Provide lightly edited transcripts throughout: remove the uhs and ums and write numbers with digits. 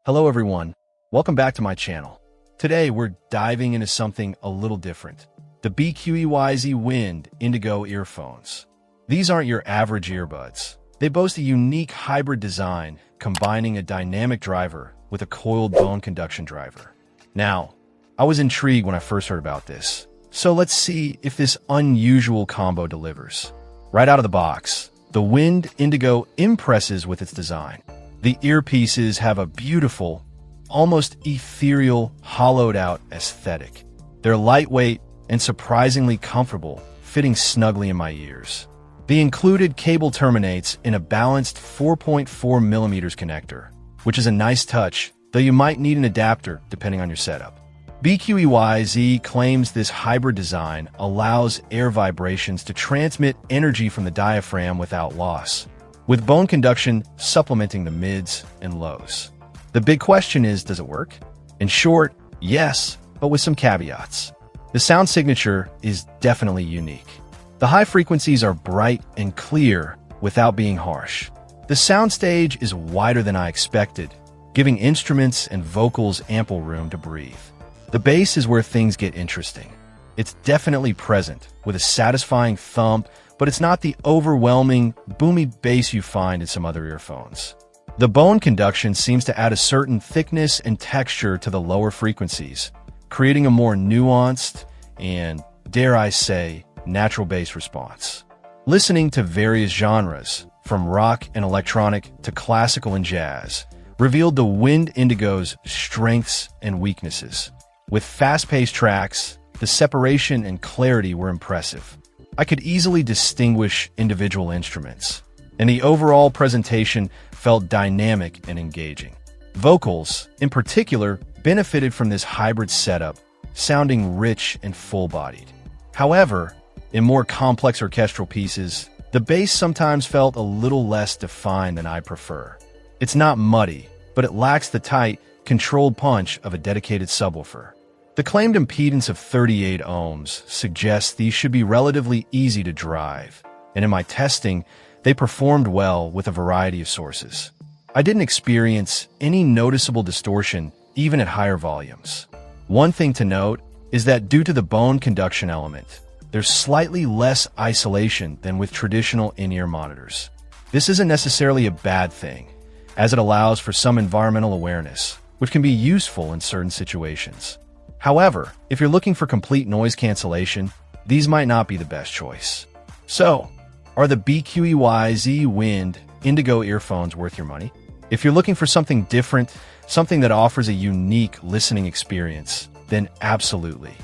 Hello everyone, welcome back to my channel. Today we're diving into something a little different. The BQEYZ Wind Indigo earphones. These aren't your average earbuds. They boast a unique hybrid design, combining a dynamic driver with a coiled bone conduction driver. Now, I was intrigued when I first heard about this, so let's see if this unusual combo delivers. Right out of the box, the Wind Indigo impresses with its design. The earpieces have a beautiful, almost ethereal, hollowed-out aesthetic. They're lightweight and surprisingly comfortable, fitting snugly in my ears. The included cable terminates in a balanced 4.4 millimeters connector, which is a nice touch, though you might need an adapter depending on your setup. BQEYZ claims this hybrid design allows air vibrations to transmit energy from the diaphragm without loss, with bone conduction supplementing the mids and lows. The big question is, does it work? In short, yes, but with some caveats. The sound signature is definitely unique. The high frequencies are bright and clear without being harsh. The soundstage is wider than I expected, giving instruments and vocals ample room to breathe. The bass is where things get interesting. It's definitely present, with a satisfying thump, but it's not the overwhelming, boomy bass you find in some other earphones. The bone conduction seems to add a certain thickness and texture to the lower frequencies, creating a more nuanced and, dare I say, natural bass response. Listening to various genres, from rock and electronic to classical and jazz, revealed the Wind Indigo's strengths and weaknesses. With fast-paced tracks, the separation and clarity were impressive. I could easily distinguish individual instruments, and the overall presentation felt dynamic and engaging. Vocals, in particular, benefited from this hybrid setup, sounding rich and full-bodied. However, in more complex orchestral pieces, the bass sometimes felt a little less defined than I prefer. It's not muddy, but it lacks the tight, controlled punch of a dedicated subwoofer. The claimed impedance of 38 ohms suggests these should be relatively easy to drive, and in my testing, they performed well with a variety of sources. I didn't experience any noticeable distortion even at higher volumes. One thing to note is that due to the bone conduction element, there's slightly less isolation than with traditional in-ear monitors. This isn't necessarily a bad thing, as it allows for some environmental awareness, which can be useful in certain situations. However, if you're looking for complete noise cancellation, these might not be the best choice. So, are the BQEYZ Wind Indigo earphones worth your money? If you're looking for something different, something that offers a unique listening experience, then absolutely.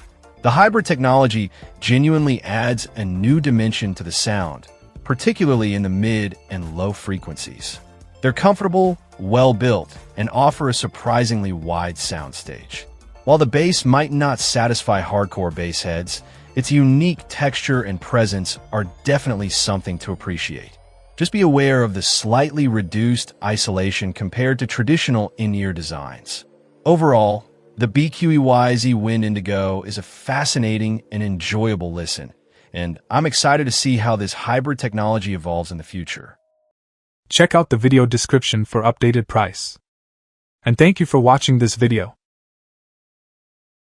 The hybrid technology genuinely adds a new dimension to the sound, particularly in the mid and low frequencies. They're comfortable, well-built, and offer a surprisingly wide soundstage. While the bass might not satisfy hardcore bass heads, its unique texture and presence are definitely something to appreciate. Just be aware of the slightly reduced isolation compared to traditional in-ear designs. Overall, the BQEYZ Wind Indigo is a fascinating and enjoyable listen, and I'm excited to see how this hybrid technology evolves in the future. Check out the video description for updated price. And thank you for watching this video.